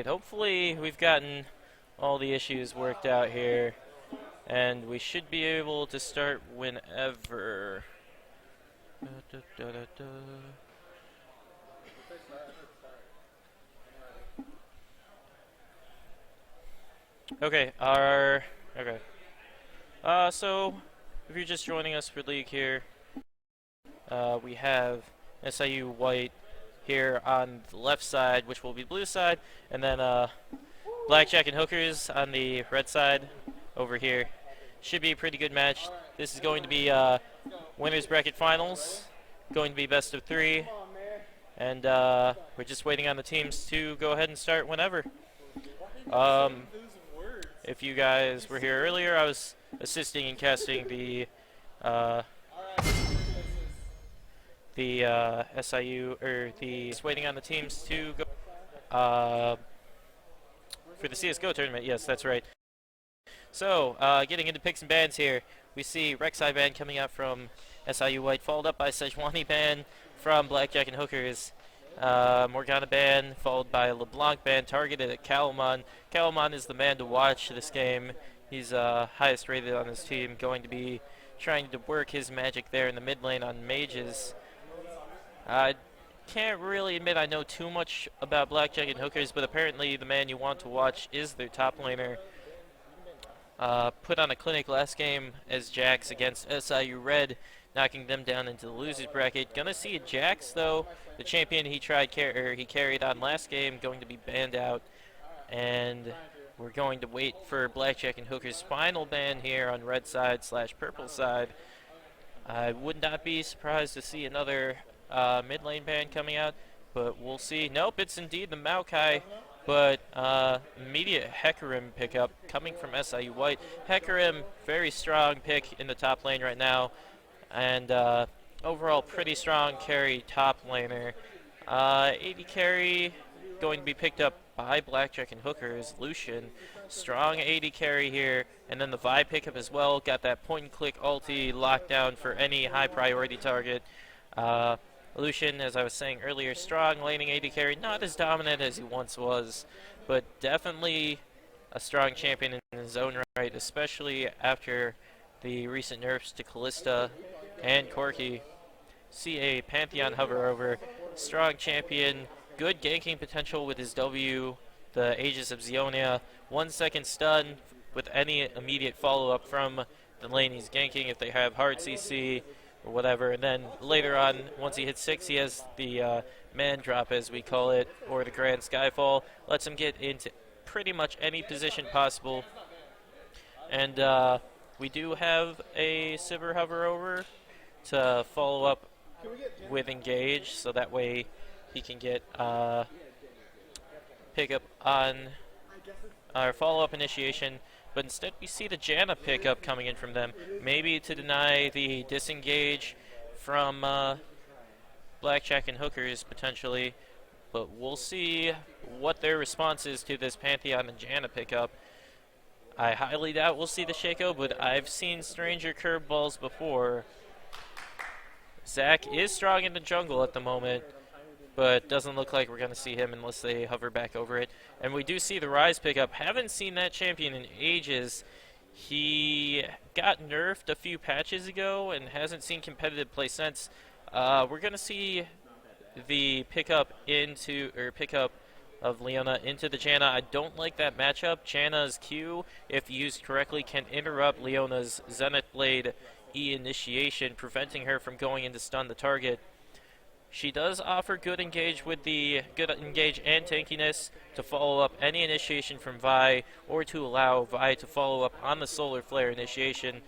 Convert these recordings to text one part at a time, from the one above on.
Alright, hopefully we've gotten all the issues worked out here, and we should be able to start whenever. Da, da, da, da, da. Okay, okay. So if you're just joining us for League here, we have SIU White here on the left side, which will be blue side, and then Blackjack and Hookers on the red side over here. Should be a pretty good match. This is going to be winners bracket finals, going to be best of 3, and we're just waiting on the teams to go ahead and start whenever. If you guys were here earlier, I was assisting in casting the SIU, or just waiting on the teams to go for the CSGO tournament. Yes, that's right. So, getting into picks and bans here, we see Rek'Sai ban coming out from SIU White, followed up by Sejuani ban from Blackjack and Hookers. Morgana ban, followed by LeBlanc ban, targeted at Calamon. Calamon is the man to watch this game. He's highest rated on his team, going to be trying to work his magic there in the mid lane on mages. I can't really admit I know too much about Blackjack and Hookers, but apparently the man you want to watch is their top laner. Put on a clinic last game as Jax against SIU Red, knocking them down into the losers bracket. Gonna see Jax though, the champion he carried on last game, going to be banned out, and we're going to wait for Blackjack and Hooker's final ban here on red side / purple side. I would not be surprised to see another mid lane ban coming out, but we'll see. Nope, it's indeed the Maokai, but immediate Hecarim pickup coming from SIU White. Hecarim, very strong pick in the top lane right now, and overall pretty strong carry top laner. AD carry going to be picked up by Blackjack and Hookers. Lucian, strong AD carry here, and then the Vi pickup as well. Got that point and click ulti locked down for any high priority target. Lucian, as I was saying earlier, strong laning AD carry, not as dominant as he once was, but definitely a strong champion in his own right, especially after the recent nerfs to Callista and Corki. See a Pantheon hover over, strong champion, good ganking potential with his W, the Aegis of Zionia, 1 second stun with any immediate follow-up from the lane he's ganking if they have hard CC or whatever, and then later on, once he hits 6, he has the man drop, as we call it, or the Grand Skyfall. Lets him get into pretty much any position possible. And we do have a Sivir hover over to follow up with Engage, so that way he can get pick up on our follow-up initiation. But instead we see the Janna pickup coming in from them, maybe to deny the disengage from Blackjack and Hookers potentially, but we'll see what their response is to this Pantheon and Janna pickup. I highly doubt we'll see the Shaco, but I've seen stranger curveballs before. Zac is strong in the jungle at the moment, but doesn't look like we're going to see him unless they hover back over it. And we do see the Ryze pickup. Haven't seen that champion in ages. He got nerfed a few patches ago and hasn't seen competitive play since. We're going to see the pickup of Leona into the Janna. I don't like that matchup. Janna's Q, if used correctly, can interrupt Leona's Zenith Blade E initiation, preventing her from going in to stun the target. She does offer good engage and tankiness to follow up any initiation from Vi, or to allow Vi to follow up on the Solar Flare initiation.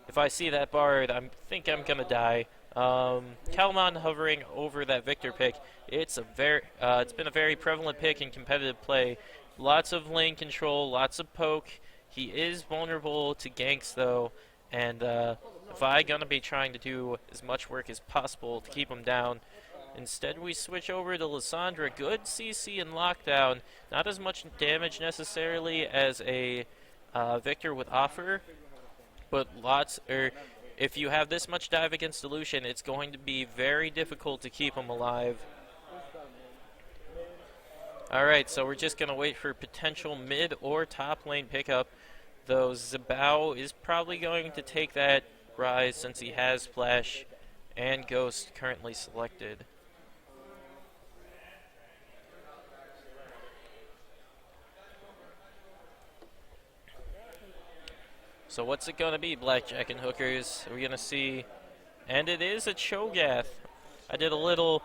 If I see that Bard, I think I'm gonna die. Calamon hovering over that Victor pick. It's been a very prevalent pick in competitive play. Lots of lane control, lots of poke. He is vulnerable to ganks though, and Vi gonna be trying to do as much work as possible to keep him down. Instead we switch over to Lissandra. Good CC and lockdown. Not as much damage necessarily as a Victor would offer, but if you have this much dive against Lucian, it's going to be very difficult to keep him alive. Alright, so we're just going to wait for potential mid or top lane pickup. Though Zabao is probably going to take that Rise since he has Flash and Ghost currently selected. So what's it going to be, Blackjack and Hookers? Are we going to see... And it is a Cho'Gath. I did a little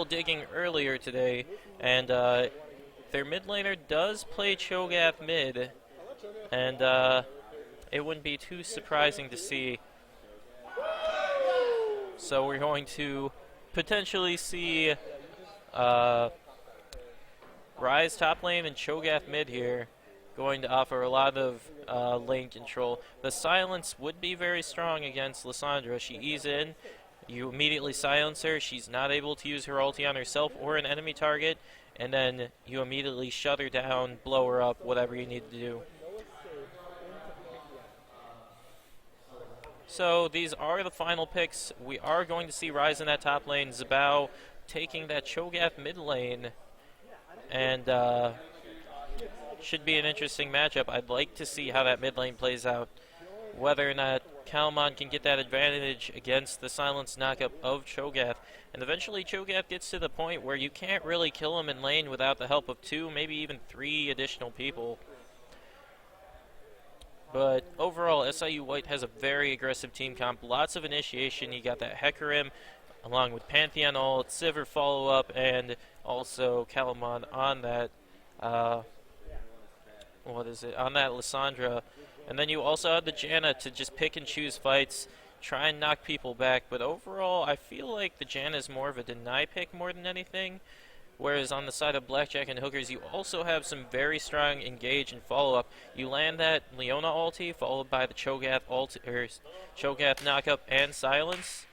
digging earlier today, and their mid laner does play Cho'Gath mid, and it wouldn't be too surprising to see. So we're going to potentially see Rise top lane and Cho'Gath mid here, going to offer a lot of lane control. The silence would be very strong against Lissandra. She ease in, you immediately silence her, she's not able to use her ulti on herself or an enemy target, and then you immediately shut her down, blow her up, whatever you need to do. So these are the final picks. We are going to see Rise in that top lane, Zabao taking that Cho'Gath mid lane, and should be an interesting matchup. I'd like to see how that mid lane plays out, whether or not Kalman can get that advantage against the silence knockup of Cho'Gath. And eventually Cho'Gath gets to the point where you can't really kill him in lane without the help of 2, maybe even 3 additional people. But overall, SIU White has a very aggressive team comp, lots of initiation. You got that Hecarim along with Pantheon ult, Sivir follow-up, and also Kalman on that on that Lissandra. And then you also have the Janna to just pick and choose fights, try and knock people back. But overall, I feel like the Janna is more of a deny pick more than anything. Whereas on the side of Blackjack and Hookers, you also have some very strong engage and follow-up. You land that Leona ulti, followed by the Cho'Gath ulti, or Cho'Gath knockup and silence,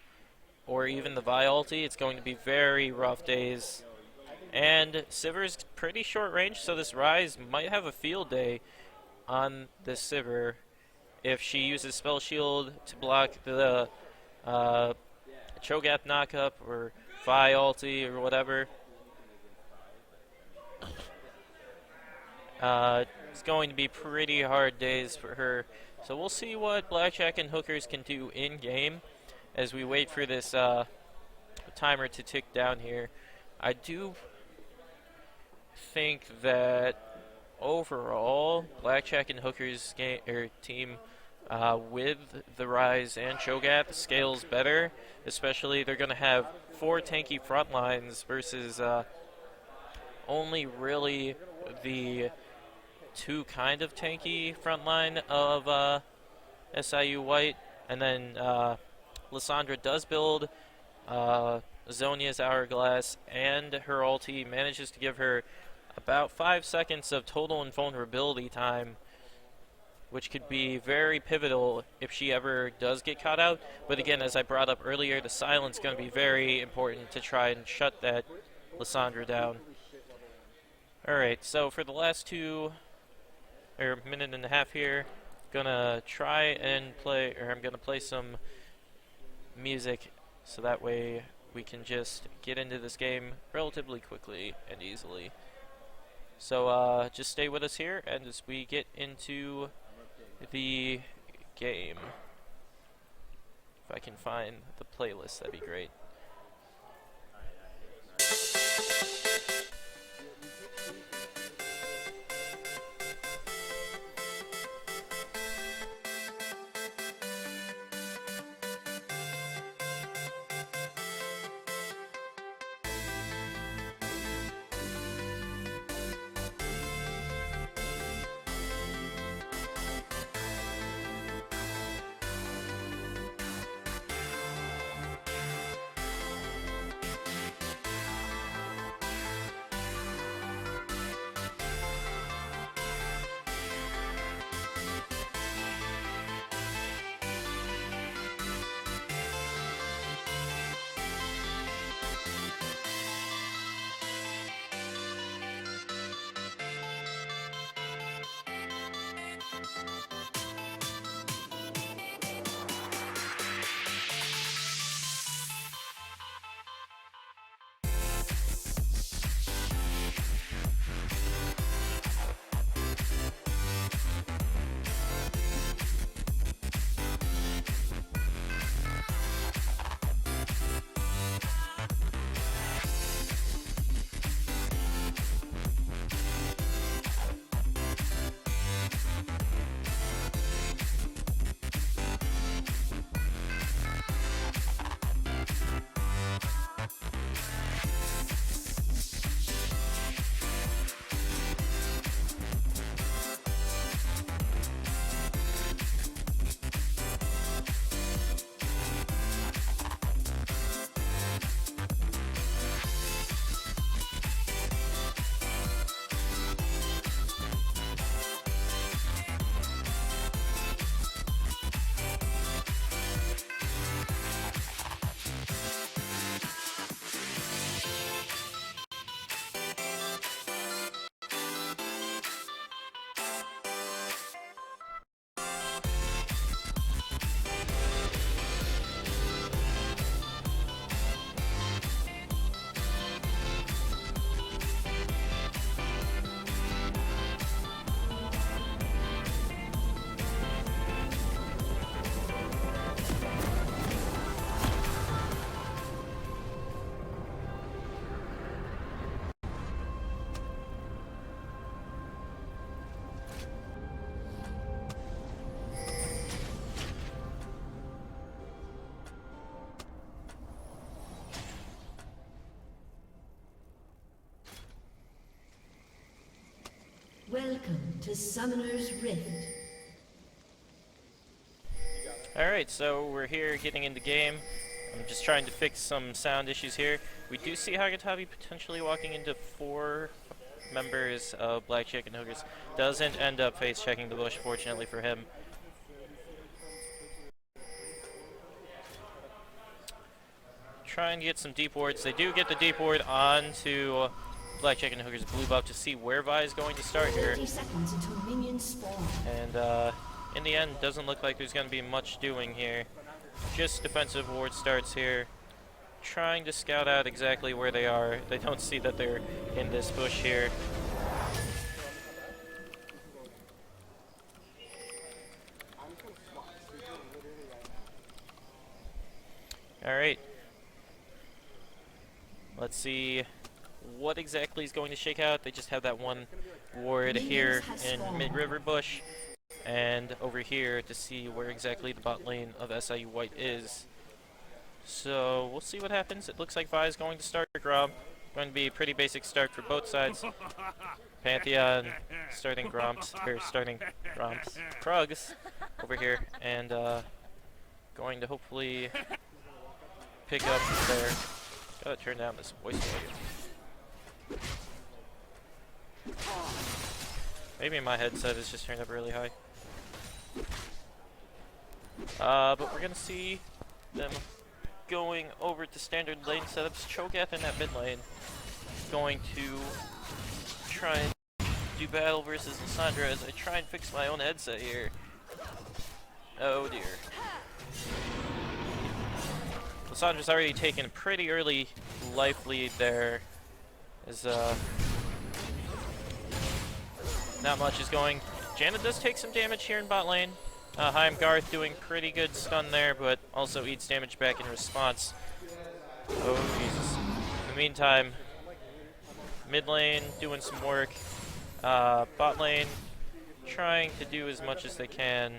or even the Vi ulti. It's going to be very rough days. And Sivir's pretty short range, so this Rise might have a field day on this Sivir if she uses Spell Shield to block the Cho'Gath knockup or Vi ulti or whatever. It's going to be pretty hard days for her. So we'll see what Blackjack and Hookers can do in-game as we wait for this timer to tick down here. I do think that overall, Blackjack and Hookers team with the Rise and Cho'Gath scales better. Especially, they're going to have 4 tanky front lines versus only really the 2 kind of tanky front line of SIU White. And then Lissandra does build Zhonya's Hourglass, and her ulti manages to give her about 5 seconds of total invulnerability time, which could be very pivotal if she ever does get caught out. But again, as I brought up earlier, the silence is going to be very important to try and shut that Lissandra down. Alright, so for the last minute and a half here, gonna try and play, or I'm gonna play some music so that way we can just get into this game relatively quickly and easily. So just stay with us here, and as we get into the game, if I can find the playlist, that'd be great. Welcome to Summoner's Rift. Alright, so we're here getting into game. I'm just trying to fix some sound issues here. We do see Hagatabi potentially walking into 4 members of Blackjack and Hookers. Doesn't end up face checking the bush, fortunately for him. Trying to get some deep wards. They do get the deep ward onto Blackjack and Hookers blue buff to see where Vi is going to start here. 30 seconds until minions spawn. And in the end, doesn't look like there's going to be much doing here. Just defensive ward starts here. Trying to scout out exactly where they are. They don't see that they're in this bush here. Alright. Let's see what exactly is going to shake out. They just have that one ward here in mid-river bush. And over here to see where exactly the bot lane of SIU White is. So we'll see what happens. It looks like Vi is going to start Gromp. Going to be a pretty basic start for both sides. Pantheon starting Gromps, or starting Gromps. Krugs over here, and going to hopefully pick up there. Gotta turn down this voice volume. Maybe my headset is just turned up really high. But we're gonna see them going over to standard lane setups. Cho'Gath in that mid lane. Going to try and do battle versus Lissandra as I try and fix my own headset here. Oh dear. Lissandra's already taken a pretty early life lead there. As not much is going. Janna does take some damage here in bot lane. Heimgarth doing pretty good stun there, but also eats damage back in response. Oh, Jesus. In the meantime, mid lane doing some work. Bot lane trying to do as much as they can.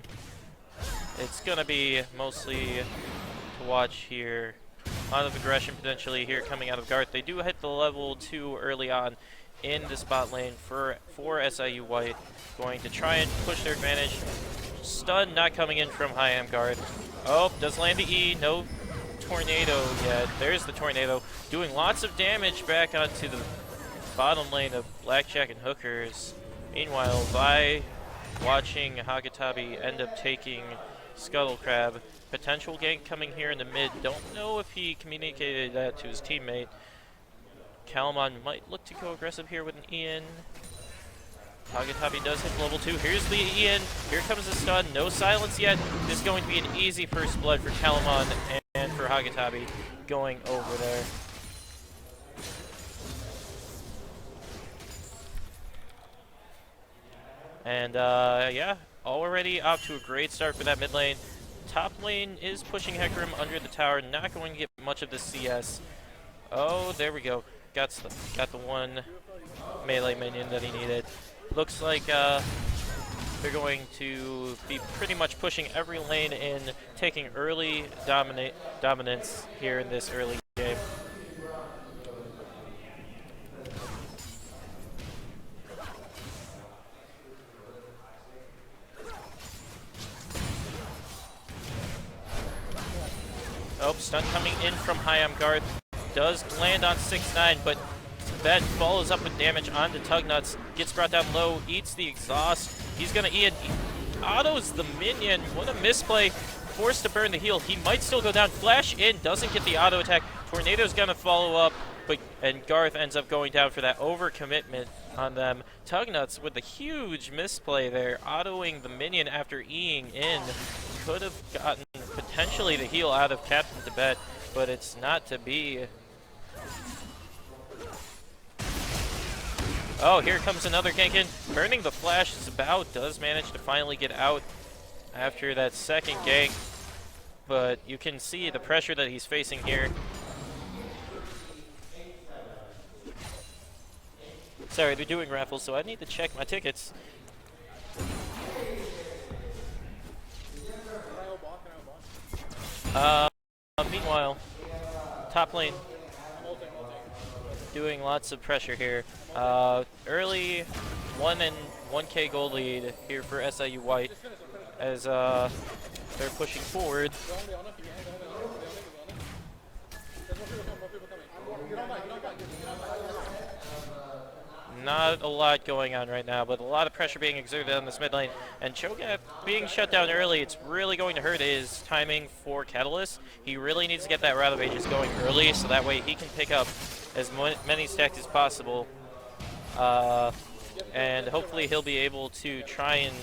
It's going to be mostly to watch here. A lot of aggression potentially here coming out of Garth. They do hit the level 2 early on in this bot lane for SIU White. Going to try and push their advantage. Stun not coming in from Heimgarth. Oh, does land the E. No tornado yet. There's the tornado. Doing lots of damage back onto the bottom lane of Blackjack and Hookers. Meanwhile, Vi watching Hagatabi end up taking Scuttle Crab. Potential gank coming here in the mid. Don't know if he communicated that to his teammate. Calamon might look to go aggressive here with an Ian. Hagatabi does hit level 2. Here's the Ian. Here comes the stun. No silence yet. This is going to be an easy first blood for Calamon and for Hagatabi going over there. And yeah, already off to a great start for that mid lane. Top lane is pushing Hecarim under the tower. Not going to get much of the CS. Oh, there we go. Got the one melee minion that he needed. Looks like they're going to be pretty much pushing every lane in, taking early dominance here in this early game. Oh, stun coming in from Heimgarth. Does land on 6-9, but that follows up with damage onto Tugnuts. Gets brought down low, eats the exhaust. He's gonna eat it. Autos the minion. What a misplay. Forced to burn the heal. He might still go down. Flash in, doesn't get the auto attack. Tornado's gonna follow up, and Garth ends up going down for that overcommitment on them. Tugnuts with a huge misplay there, autoing the minion after Eing in. Could have gotten potentially the heal out of Captain Tibet, but it's not to be. Oh, here comes another gank in. Burning the flash. Zabao does manage to finally get out after that second gank, but you can see the pressure that he's facing here. Sorry, they're doing raffles, so I need to check my tickets. Meanwhile, top lane doing lots of pressure here. Early 1-1 1K gold lead here for SIU White as they're pushing forward. Not a lot going on right now, but a lot of pressure being exerted on this mid lane. And Cho'Gath being shut down early, it's really going to hurt his timing for Catalyst. He really needs to get that Route of Ages going early, so that way he can pick up as many stacks as possible. And hopefully he'll be able to try and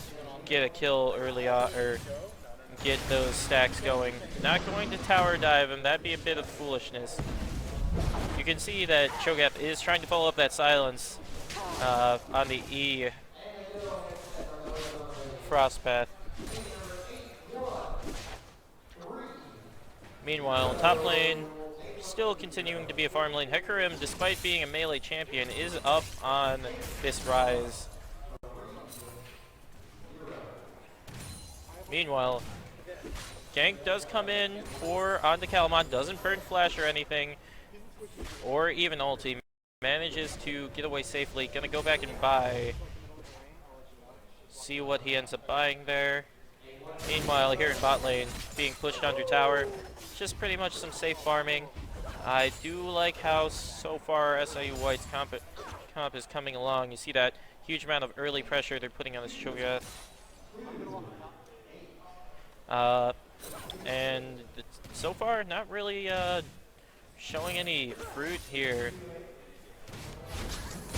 get a kill early on, or get those stacks going. Not going to tower dive him, that'd be a bit of foolishness. You can see that Cho'Gath is trying to follow up that silence on the E Frost Path. Meanwhile, top lane, still continuing to be a farm lane. Hecarim, despite being a melee champion, is up on this Rise. Meanwhile, gank does come in onto Calamon, doesn't burn flash or anything, or even ulti. Manages to get away safely. Gonna go back and buy. See what he ends up buying there. Meanwhile, here in bot lane, being pushed under tower. Just pretty much some safe farming. I do like how so far SIU White's comp is coming along. You see that huge amount of early pressure they're putting on this Cho'Gath. And so far, not really showing any fruit here.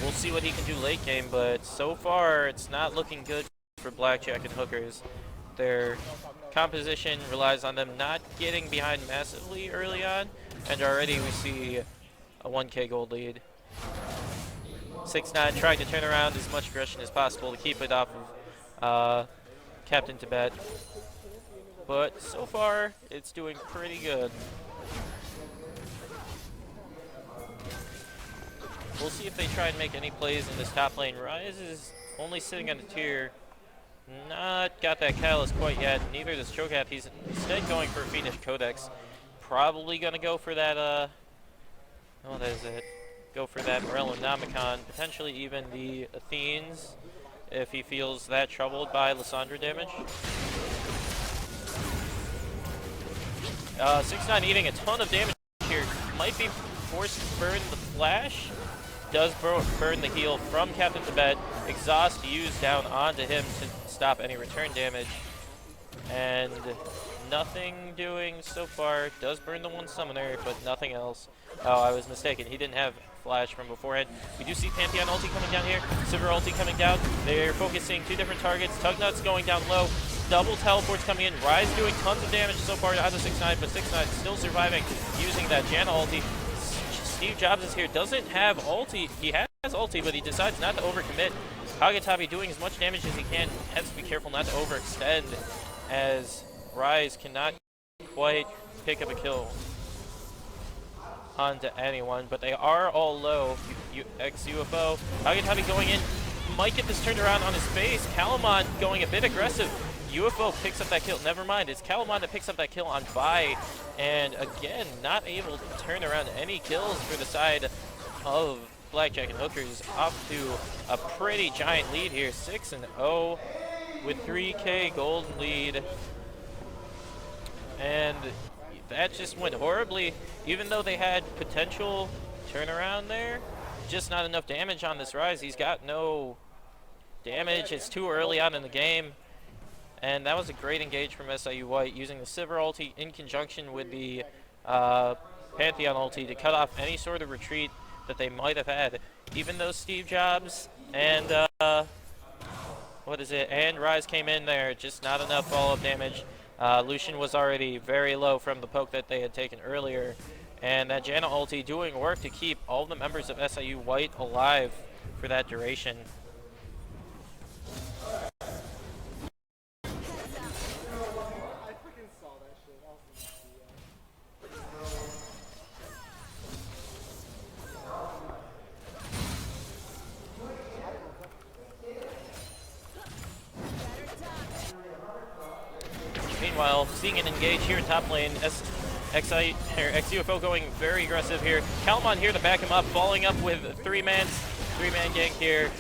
We'll see what he can do late game, but so far it's not looking good for Blackjack and Hookers. Their composition relies on them not getting behind massively early on, and already we see a 1K gold lead. 6ix9ine trying to turn around as much aggression as possible to keep it off of Captain Tibet. But so far, it's doing pretty good. We'll see if they try and make any plays in this top lane. Rise is only sitting on the tier. Not got that catalyst quite yet. Neither does Cho'Gath. He's instead going for a Fiendish Codex. Probably going to go for that, oh, that is it. Go for that Morellonomicon. Potentially even the Athenes, if he feels that troubled by Lissandra damage. 6ix9ine eating a ton of damage here. Might be forced to burn the flash. Does burn the heal from Captain Tibet. Exhaust used down onto him to stop any return damage. And nothing doing so far. Does burn the one summoner, but nothing else. Oh, I was mistaken. He didn't have flash from beforehand. We do see Pantheon ulti coming down here. Sivir ulti coming down. They're focusing 2 different targets. Tugnut's going down low. Double teleports coming in. Rise doing tons of damage so far onto 6ix9ine, but 6ix9ine still surviving using that Janna ulti. Steve Jobs is here, doesn't have ulti. He has ulti, but he decides not to overcommit. Kagatabi doing as much damage as he can. Has to be careful not to overextend, as Rise cannot quite pick up a kill onto anyone, but they are all low. Ex-UFO. Kagatabi going in, might get this turned around on his face. Calamon going a bit aggressive. UFO picks up that kill. Never mind, it's Calamon that picks up that kill on Vi. And again, not able to turn around any kills for the side of Blackjack and Hookers. Off to a pretty giant lead here. 6-0 with 3K gold lead. And that just went horribly. Even though they had potential turnaround there, just not enough damage on this Rise. He's got no damage. It's too early on in the game. And that was a great engage from SIU White, using the Sivir ulti in conjunction with the Pantheon ulti to cut off any sort of retreat that they might have had. Even though Steve Jobs and and Rise came in there, just not enough follow-up damage. Lucian was already very low from the poke that they had taken earlier. And that Janna ulti doing work to keep all the members of SIU White alive for that duration. Meanwhile, seeing an engage here in top lane, ex-UFO going very aggressive here. Calamon here to back him up, following up with three-man gank here.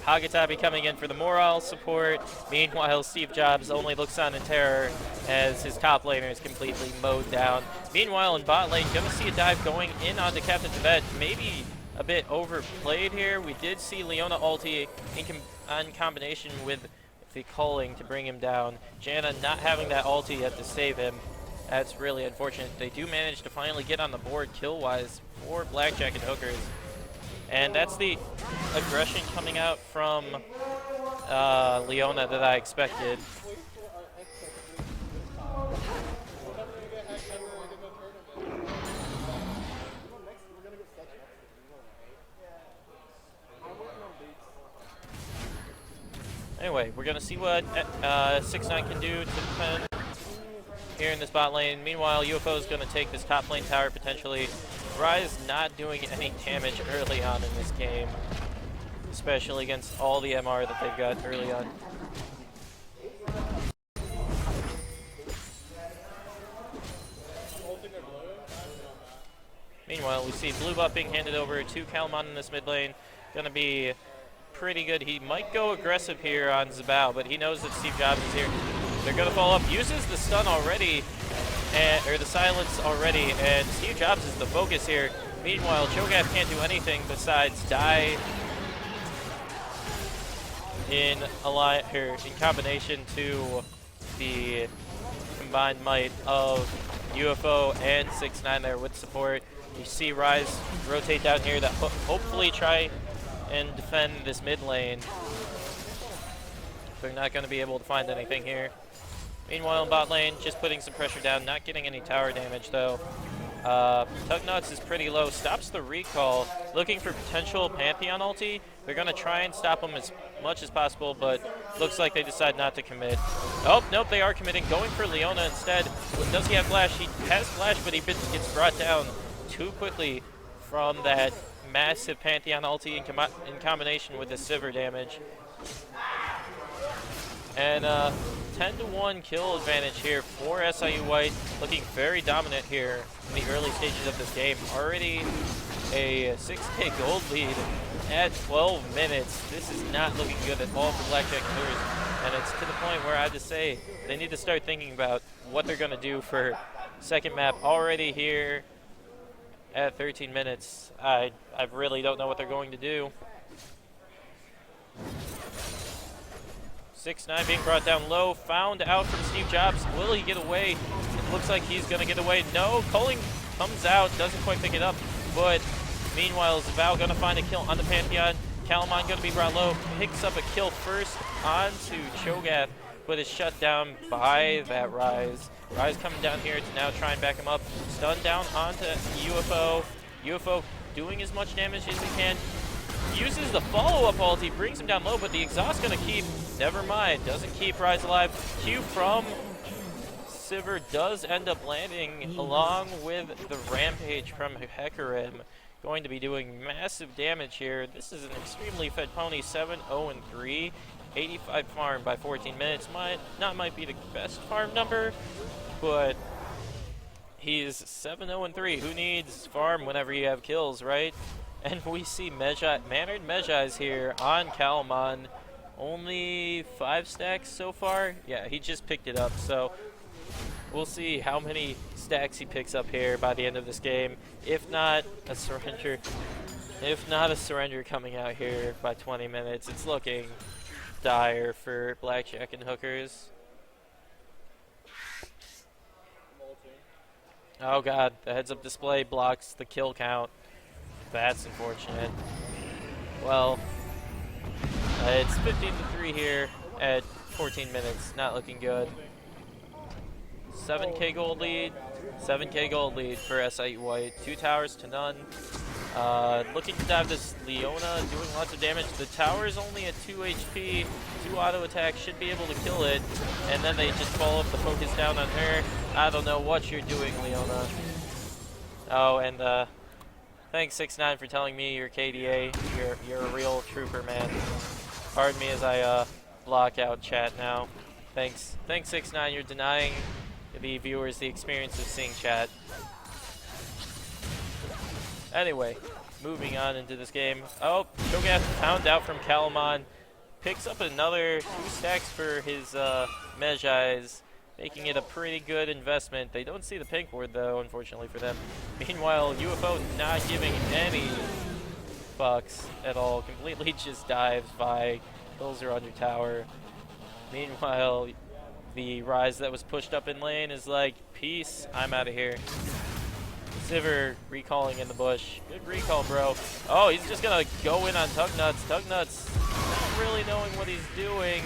Hagatabi coming in for the morale support. Meanwhile, Steve Jobs only looks on in terror as his top laner is completely mowed down. Meanwhile, in bot lane, gonna see a dive going in onto Captain Tibet. Maybe a bit overplayed here. We did see Leona ulti in combination with the culling to bring him down. Janna not having that ulti yet to save him. That's really unfortunate. They do manage to finally get on the board kill-wise for Blackjack and Hookers. And that's the aggression coming out from Leona that I expected. Anyway, we're going to see what 6ix9ine can do to defend here in this bot lane. Meanwhile, UFO is going to take this top lane tower potentially. Ryze not doing any damage early on in this game, especially against all the MR that they've got early on. Meanwhile, we see blue buff being handed over to Kalman in this mid lane. Gonna be pretty good. He might go aggressive here on Zabao, but he knows that Steve Jobs is here. They're gonna follow up. Uses the stun already, or the silence already, and Steve Jobs is the focus here. Meanwhile, Cho'Gath can't do anything besides die in combination to the combined might of UFO and 6ix9ine there with support. You see Ryze rotate down here to hopefully try and defend this mid lane. They're not going to be able to find anything here. Meanwhile, in bot lane, just putting some pressure down, not getting any tower damage though. Tugnuts is pretty low, stops the recall, looking for potential Pantheon ulti. They're going to try and stop him as much as possible, but looks like they decide not to commit. Oh, nope, they are committing, going for Leona instead. Does he have flash? He has flash, but he gets brought down too quickly from that massive Pantheon ulti in combination with the Sivir damage. And 10-1 kill advantage here for SIU White, looking very dominant here in the early stages of this game. Already a 6K gold lead at 12 minutes. This is not looking good at all for Blackjack and Hookers, and it's to the point where I have to say they need to start thinking about what they're going to do for second map already here at 13 minutes. I really don't know what they're going to do. 6ix9ine being brought down low, found out from Steve Jobs. Will he get away? It looks like he's going to get away. No, culling comes out, doesn't quite pick it up, but meanwhile, Zabao going to find a kill on the Pantheon. Kalman going to be brought low, picks up a kill first onto Cho'Gath, but is shut down by that Ryze. Ryze coming down here to now try and back him up. Stun down onto UFO. UFO doing as much damage as he can. Uses the follow-up ulti, brings him down low, but the exhaust gonna keep, never mind, doesn't keep Ryze alive. Q from Sivir does end up landing along with the Rampage from Hecarim. Going to be doing massive damage here. This is an extremely fed pony, 7-0-3. 85 farm by 14 minutes. Might be the best farm number, but he's 7-0-3. Who needs farm whenever you have kills, right? And we see Mannered Medjai's here on Kalman. Only 5 stacks so far. Yeah, he just picked it up, so we'll see how many stacks he picks up here by the end of this game. If not a surrender coming out here by 20 minutes, it's looking dire for Blackjack and Hookers. Oh god, the heads-up display blocks the kill count. That's unfortunate. Well, it's 15-3 here at 14 minutes. Not looking good. 7K gold lead. 7K gold lead for SIU White. 2 towers to none. Looking to dive this Leona, doing lots of damage. The tower is only at 2 HP. 2 auto attacks should be able to kill it. And then they just follow up the focus down on her. I don't know what you're doing, Leona. Oh, and thanks 6ix9ine for telling me you're KDA. You're a real trooper, man. Pardon me as I block out chat now. Thanks 6ix9ine. You're denying the viewers the experience of seeing chat. Anyway, moving on into this game. Oh, Cho'Gath found out from Kalman picks up another 2 stacks for his Mejais, making it a pretty good investment. They don't see the pink ward though, unfortunately for them. Meanwhile, UFO not giving any fucks at all, completely just dives by, kills her under tower. Meanwhile, the Rise that was pushed up in lane is like, peace, I'm out of here. Sivir recalling in the bush. Good recall, bro. Oh, he's just gonna go in on Tugnuts. Tugnuts not really knowing what he's doing.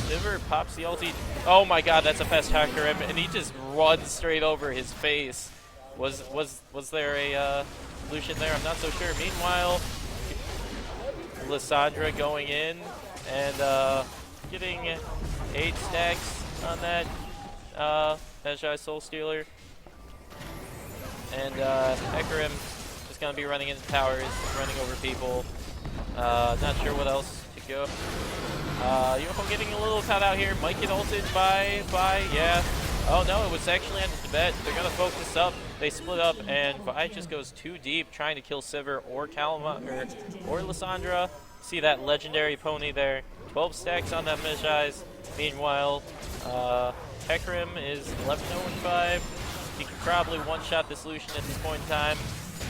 Sivir pops the ulti. Oh my god, that's a fast hacker, and he just runs straight over his face. Was there a Lucian there? I'm not so sure. Meanwhile, Lissandra going in and getting 8 stacks on that Mejai Soul Stealer. And Hecarim just going to be running into towers, running over people. Not sure what else to go. UFO getting a little cut out here. Might get ulted by, yeah. Oh no, it was actually under the bet. They're going to focus up. They split up, and Vi just goes too deep, trying to kill Sivir or Kalma or Lissandra. See that legendary pony there. 12 stacks on that Mejai's. Meanwhile, Hecarim is 11-0-5. He could probably one-shot this Lucian at this point in time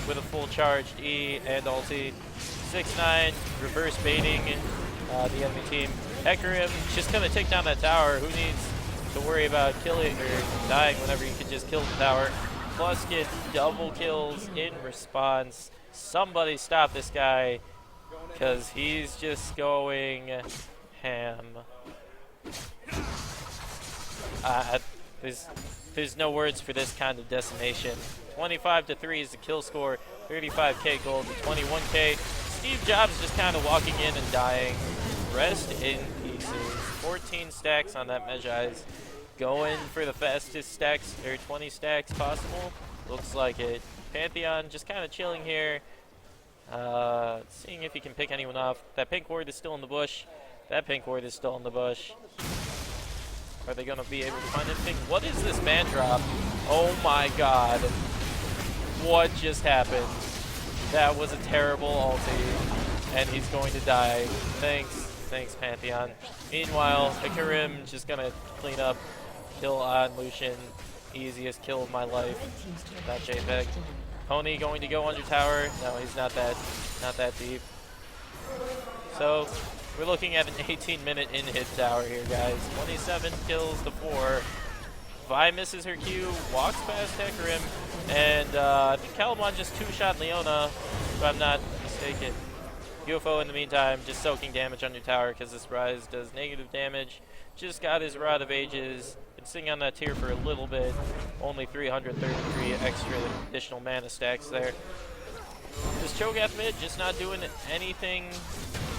with a full charged E and ulti. 6-9, reverse baiting the enemy team. Hecarim just going to take down that tower. Who needs to worry about killing or dying whenever you can just kill the tower? Plus get double kills in response. Somebody stop this guy, because he's just going ham. There's no words for this kind of decimation. 25-3 is the kill score. 35k gold to 21k. Steve Jobs just kind of walking in and dying. Rest in pieces. 14 stacks on that Mejai's. Going for the fastest stacks, or 20 stacks possible. Looks like it. Pantheon just kind of chilling here. Seeing if he can pick anyone off. That pink ward is still in the bush. That pink ward is still in the bush. Are they going to be able to find anything? What is this man drop? Oh my god. What just happened? That was a terrible ulti. And he's going to die. Thanks Pantheon. Meanwhile, Hecarim just going to clean up. Kill on Lucian. Easiest kill of my life. That JPEG. Pony going to go under tower. No, he's not that deep. So we're looking at an 18-minute in-hit tower here, guys. 27 kills to 4. Vi misses her Q, walks past Hecarim, and I think Calamon just two-shot Leona, if I'm not mistaken. UFO in the meantime just soaking damage under tower because this Rise does negative damage. Just got his Rod of Ages. Been sitting on that tier for a little bit. Only 333 extra additional mana stacks there. This Cho'Gath mid just not doing anything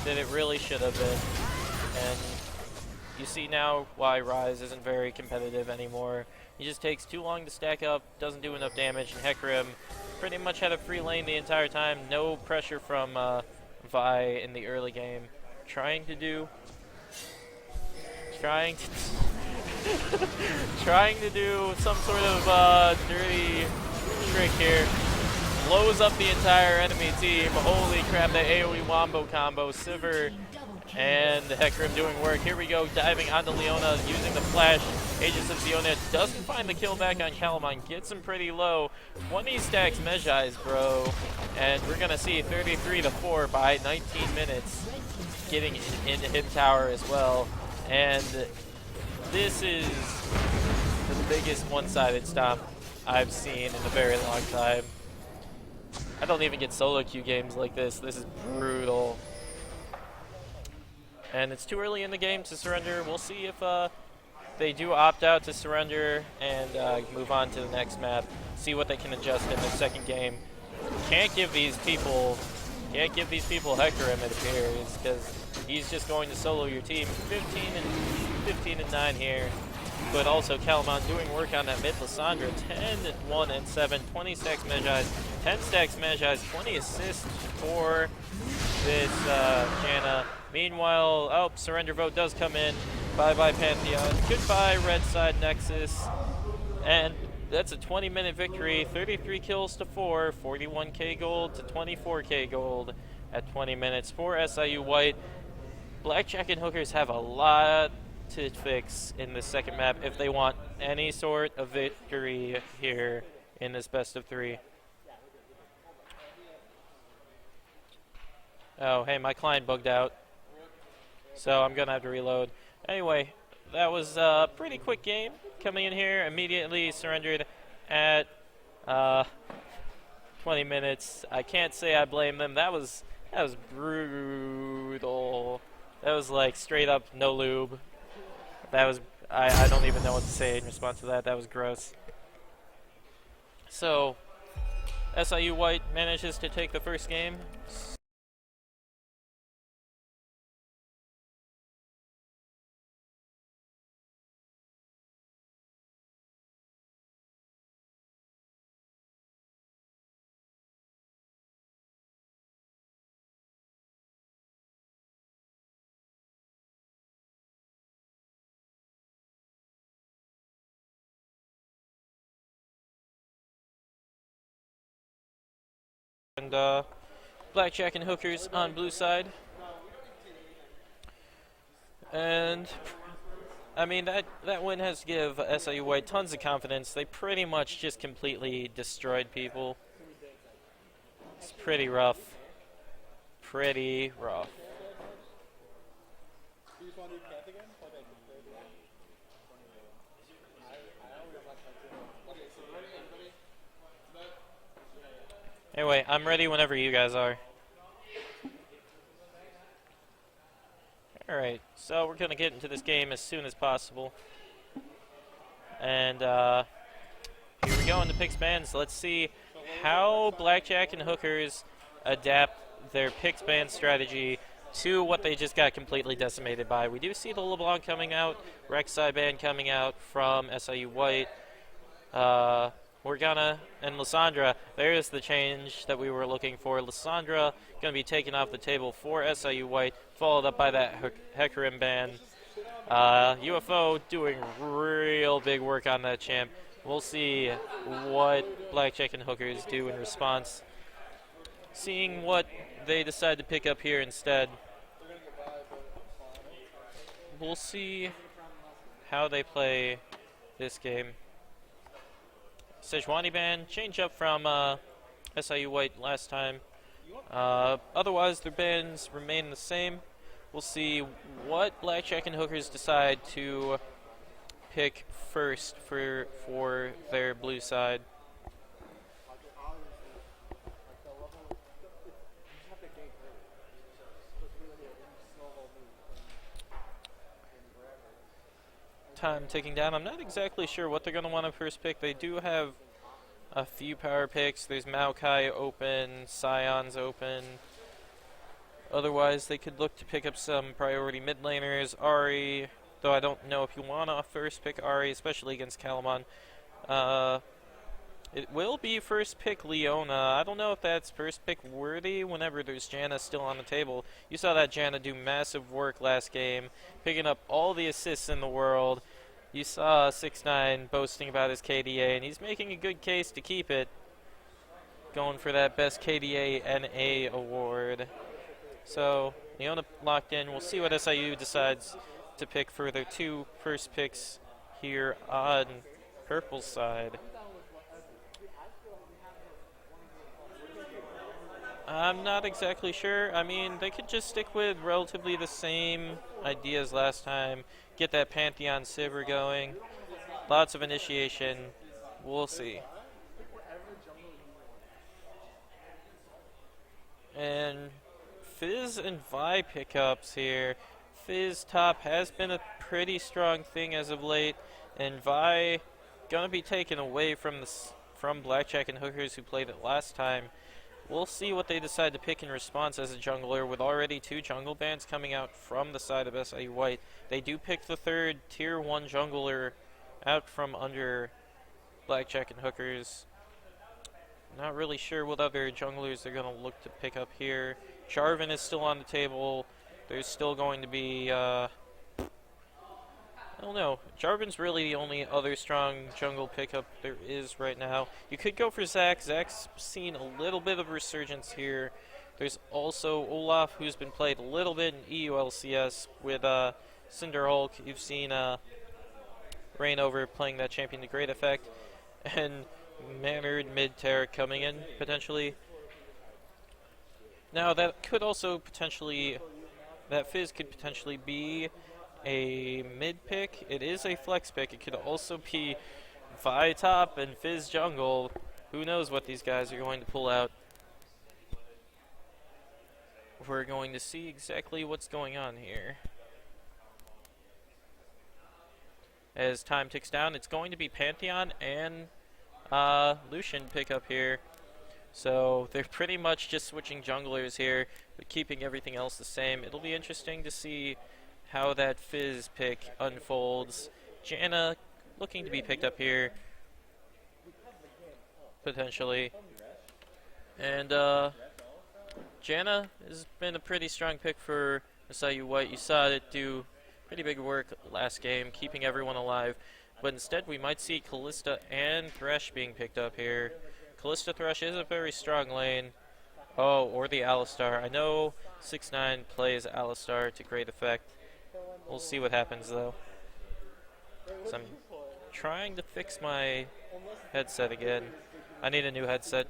that it really should have been. And you see now why Rise isn't very competitive anymore. He just takes too long to stack up, doesn't do enough damage, and Hecarim pretty much had a free lane the entire time. No pressure from Vi in the early game. Trying to do some sort of dirty trick here. Blows up the entire enemy team. Holy crap, that AoE wombo combo. Sivir and Hecarim doing work. Here we go, diving onto Leona, using the flash. Aegis of Leona doesn't find the kill back on Calamon. Gets him pretty low. 20 stacks Mejai's, bro. And we're going to see 33-4 by 19 minutes. Getting into hit tower as well. And this is the biggest one-sided stomp I've seen in a very long time. I don't even get solo queue games like this. This is brutal. And it's too early in the game to surrender. We'll see if they do opt out to surrender and move on to the next map. See what they can adjust in the second game. Can't give these people Hecarim, it appears, because he's just going to solo your team. 15 and 9 here. But also Calamon doing work on that mid. Lissandra 10-1 and 7, 20 stacks Mejai's, 10 stacks Mejai's, 20 assists for this Janna. Meanwhile, oh, surrender vote does come in. Bye-bye Pantheon. Goodbye Red Side Nexus. And that's a 20-minute victory. 33 kills to 4, 41k gold to 24k gold at 20 minutes for SIU White. Blackjack and Hookers have a lot to fix in this second map if they want any sort of victory here in this best of 3. Oh, hey, my client bugged out, so I'm gonna have to reload. Anyway, that was a pretty quick game. Coming in here, immediately surrendered at 20 minutes. I can't say I blame them. That was brutal. That was like straight up no lube. That was I don't even know what to say in response to that. That was gross. So SIU White manages to take the first game. And Blackjack and Hookers on blue side. And I mean that win has to give SIU White tons of confidence. They pretty much just completely destroyed people. It's pretty rough. Pretty rough. Anyway, I'm ready whenever you guys are. Alright, so we're going to get into this game as soon as possible. And here we go into picks bands. Let's see how Blackjack and Hookers adapt their picks band strategy to what they just got completely decimated by. We do see the LeBlanc coming out, Rek'Sai band coming out from SIU White. Morgana and Lissandra, there's the change that we were looking for. Lissandra going to be taken off the table for SIU White, followed up by that Hecarim ban. UFO doing real big work on that champ. We'll see what Blackjack and Hookers do in response. Seeing what they decide to pick up here instead. We'll see how they play this game. Sejuani ban, change up from SIU White last time. Otherwise, their bans remain the same. We'll see what Blackjack and Hookers decide to pick first for their blue side. Time ticking down. I'm not exactly sure what they're going to want to first pick. They do have a few power picks. There's Maokai open, Scion's open. Otherwise, they could look to pick up some priority mid laners. Ahri, though I don't know if you want to first pick Ahri, especially against Calamon. It will be first pick Leona. I don't know if that's first pick worthy whenever there's Janna still on the table. You saw that Janna do massive work last game, picking up all the assists in the world. You saw 6ix9ine boasting about his KDA, and he's making a good case to keep it. Going for that best KDA NA award. So, Leona locked in. We'll see what SIU decides to pick for their 2 first picks here on purple side. I'm not exactly sure. I mean, they could just stick with relatively the same ideas last time. Get that Pantheon Sivir going. Lots of initiation. We'll see. And Fizz and Vi pickups here. Fizz top has been a pretty strong thing as of late. And Vi gonna be taken away from Blackjack and Hookers who played it last time. We'll see what they decide to pick in response as a jungler, with already 2 jungle bans coming out from the side of SIU White. They do pick the 3rd tier 1 jungler out from under Blackjack and Hookers. Not really sure what other junglers they're going to look to pick up here. Jarvan is still on the table. There's still going to be I don't know. Jarvan's really the only other strong jungle pickup there is right now. You could go for Zac. Zac's seen a little bit of resurgence here There's also Olaf, who's been played a little bit in EULCS with Cinderhulk. You've seen Reignover playing that champion to great effect, and Mannered mid-terror coming in potentially. Now that could also potentially, that Fizz could potentially be a mid pick. It is a flex pick. It could also be Vi top and Fizz jungle. Who knows what these guys are going to pull out. We're going to see exactly what's going on here. As time ticks down, it's going to be Pantheon and Lucian pick up here. So they're pretty much just switching junglers here, but keeping everything else the same. It'll be interesting to see how that Fizz pick unfolds. Janna looking to be picked up here, potentially. And Janna has been a pretty strong pick for SIU White. You saw it do pretty big work last game, keeping everyone alive. But instead, we might see Kalista and Thresh being picked up here. Kalista Thresh is a very strong lane. Oh, or the Alistar. I know 6ix9ine plays Alistar to great effect. We'll see what happens, though. So I'm trying to fix my headset again. I need a new headset.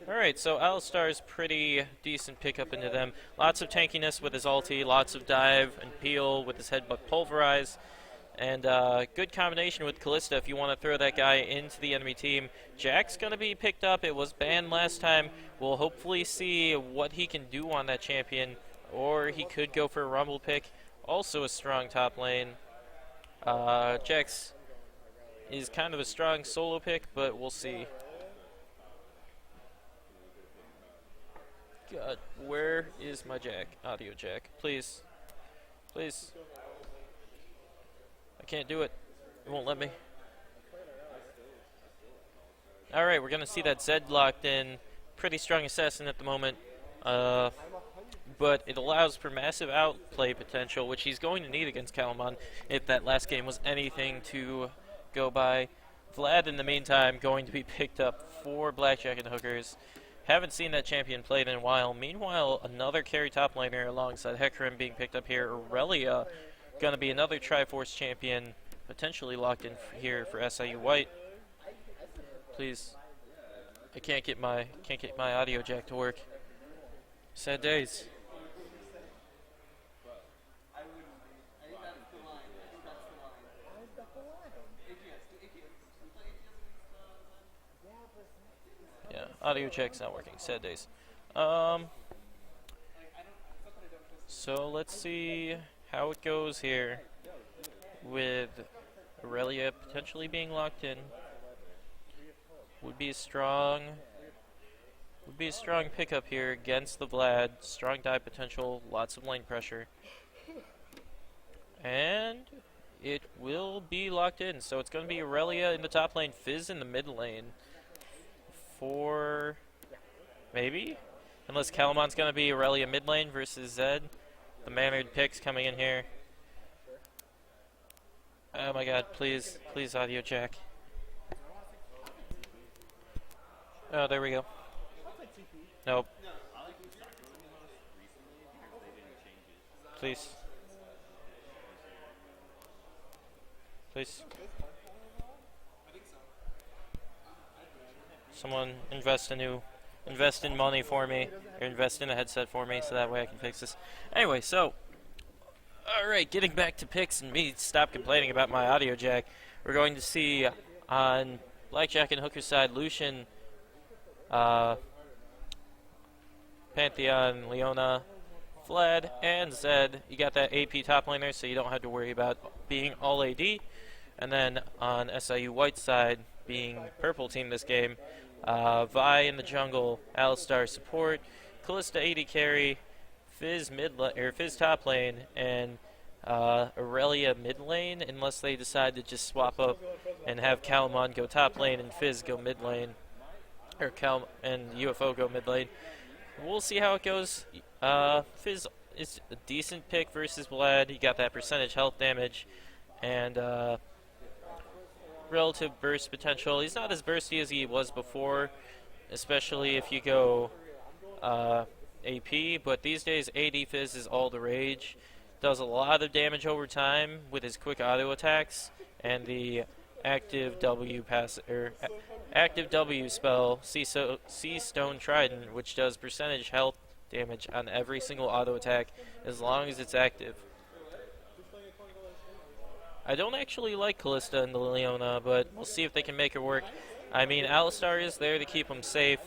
Alright, so Alistar's pretty decent pickup into them. Lots of tankiness with his ulti, lots of dive and peel with his headbutt pulverize. And good combination with Kalista if you want to throw that guy into the enemy team. Jack's going to be picked up. It was banned last time. We'll hopefully see what he can do on that champion. Or he could go for a Rumble pick. Also a strong top lane. Jax is kind of a strong solo pick, but we'll see. God, where is my jack? Audio jack. Please. Please. I can't do it. It won't let me. Alright, we're going to see that Zed locked in. Pretty strong assassin at the moment. But it allows for massive outplay potential, which he's going to need against Calamon if that last game was anything to go by. Vlad, in the meantime, going to be picked up for Blackjack and Hookers. Haven't seen that champion played in a while. Meanwhile, another carry top laner alongside Hecarim being picked up here. Aurelia going to be another Triforce champion, potentially locked in here for SIU White. Please. I can't get my audio jack to work. Sad days. Yeah, audio jack's not working. Sad days. So let's see how it goes here with Aurelia potentially being locked in. Would be a strong pickup here against the Vlad. Strong dive potential, lots of lane pressure. And it will be locked in. So it's going to be Aurelia in the top lane, Fizz in the mid lane. For maybe? Unless Calamon's going to be Aurelia mid lane versus Zed. The Mannered picks coming in here. Oh my god, please, please audio jack. Oh, there we go. Nope. Please. Please. Someone invest in money for me, or invest in a headset for me, so that way I can fix this. Anyway, so, alright, getting back to picks and me stop complaining about my audio jack. We're going to see on Blackjack and Hooker's side, Lucian, Pantheon, Leona, Vlad, and Zed. You got that AP top laner, so you don't have to worry about being all AD. And then on SIU White side, being purple team this game, Vi in the jungle, Alistar support, Kalista AD carry, Fizz Fizz top lane, and Aurelia mid lane, unless they decide to just swap up and have Calamon go top lane and Fizz go mid lane, or and UFO go mid lane. We'll see how it goes. Fizz is a decent pick versus Vlad. He got that percentage health damage and relative burst potential. He's not as bursty as he was before, especially if you go uh, AP, but these days AD Fizz is all the rage. Does a lot of damage over time with his quick auto attacks and the active W pass active W spell Sea Stone Trident, which does percentage health damage on every single auto attack as long as it's active. I don't actually like Callista and the Leona, but we'll see if they can make it work. I mean, Alistar is there to keep him safe,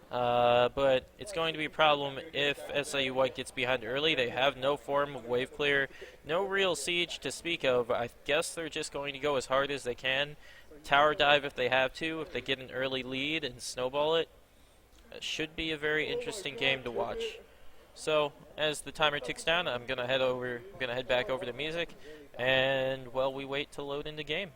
but it's going to be a problem if SIU White gets behind early. They have no form of wave clear, no real siege to speak of. I guess they're just going to go as hard as they can. Tower dive if they have to, if they get an early lead and snowball it. It should be a very interesting game to watch. So, as the timer ticks down, I'm gonna head back over to music, and well, we wait to load into game.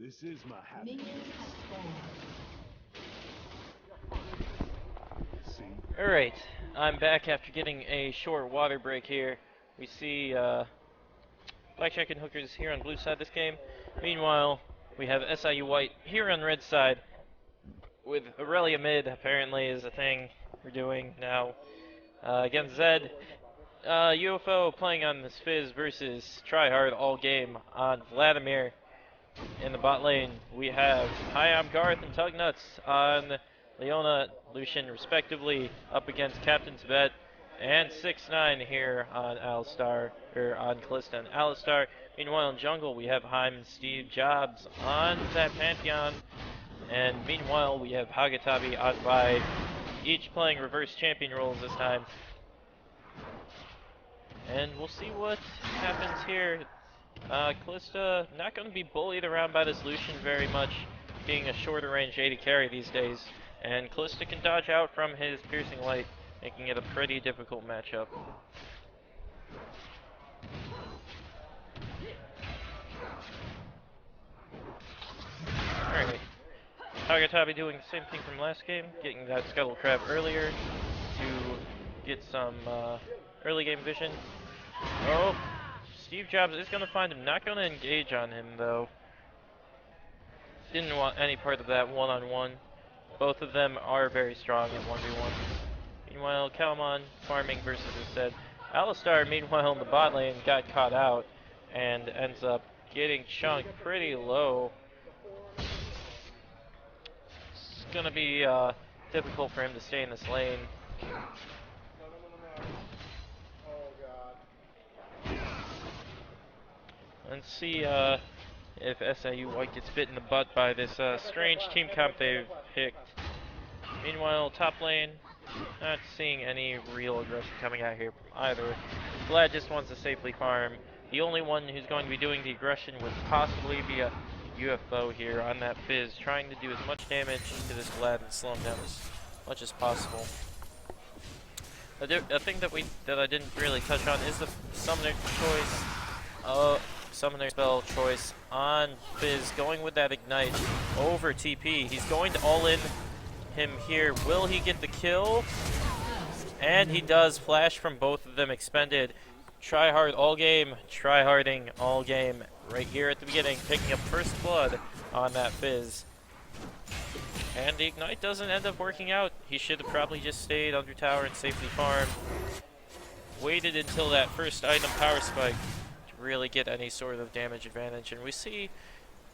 This is my happy. Minions have spawned. See? Alright, I'm back after getting a short water break here. We see Blackjack and Hookers here on blue side this game. Meanwhile, we have SIU White here on red side with Aurelia mid, apparently is a thing we're doing now. Against Zed, UFO playing on this Fizz versus Tryhard all game on Vladimir. In the bot lane, we have Hyam Garth and Tugnuts on Leona, Lucian, respectively, up against Captain Tibet and 6ix9ine here on Alistar, or on Kalista and Alistar. Meanwhile, in jungle, we have Hyam and Steve Jobs on that Pantheon. And meanwhile, we have Hagatabi on Vi, each playing reverse champion roles this time. And we'll see what happens here. Kalista not going to be bullied around by this Lucian very much, being a shorter range AD carry these days. And Kalista can dodge out from his piercing light, making it a pretty difficult matchup. Alright. Hagatabi doing the same thing from last game, getting that Scuttle Crab earlier to get some early game vision. Oh, Steve Jobs is going to find him, not going to engage on him though. Didn't want any part of that one-on-one. Both of them are very strong in 1v1. Meanwhile, Kalman farming versus instead. Alistar, meanwhile, in the bot lane, got caught out and ends up getting chunked pretty low. It's going to be difficult for him to stay in this lane. Let's see if SIU White gets bit in the butt by this strange team comp they've picked. Meanwhile, top lane, not seeing any real aggression coming out here from either. Vlad just wants to safely farm. The only one who's going to be doing the aggression would possibly be a UFO here on that Fizz, trying to do as much damage to this Vlad and slow him down as much as possible. A thing that I didn't really touch on is the summoner choice. Summoner spell choice on Fizz, going with that Ignite over TP. He's going to all-in him here. Will he get the kill? And he does. Flash from both of them expended. Try hard all game, try-harding all game right here at the beginning, picking up first blood on that Fizz. And the Ignite doesn't end up working out. He should have probably just stayed under tower and safely farmed. Waited until that first item power spike really get any sort of damage advantage, and we see